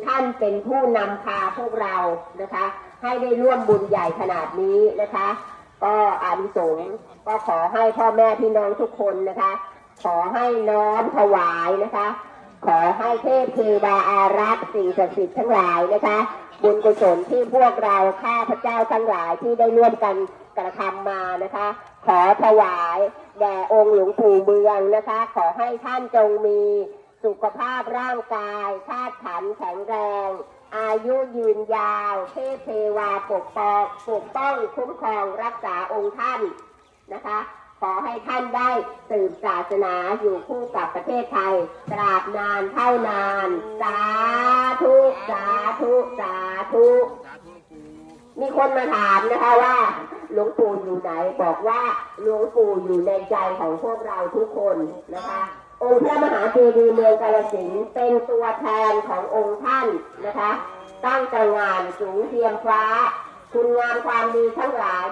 ท่านเป็นผู้นำพาพวกเรานะคะให้ได้ร่วมบุญใหญ่ขนาดนี้นะคะก็อานิสงส์ก็ขอให้พ่อแม่พี่น้องทุกคนนะคะขอให้น้อมถวายนะคะขอให้เทพเทวาอารักษ์สิ่งศักดิ์สิทธิ์ทั้งหลายนะคะบุญกุศลที่พวกเราข้าพเจ้าทั้งหลายที่ได้ร่วมกันกระทำมานะคะขอถวายแด่องค์หลวงปู่เมืองนะคะขอให้ท่านจงมีสุขภาพร่างกายธาตุขันธ์แข็งแรงอายุยืนยาวเทพเทวาปกป้องคุ้มครองรักษาองค์ท่านนะคะขอให้ท่านได้สืบศาสนาอยู่คู่กับประเทศไทยตราบนานเท่านานสาธุสาธุสาธุมีคนมาถามนะคะว่าหลวงปู่อยู่ไหนบอกว่าหลวงปู่อยู่ในใจของพวกเราทุกคนนะคะองค์พระมหาเจดีย์เมืองกาฬสินธุ์เป็นตัวแทนขององค์ท่านนะคะตั้งตระหง่านสูงเทียมฟ้าคุณงามความดีทั้งหลาย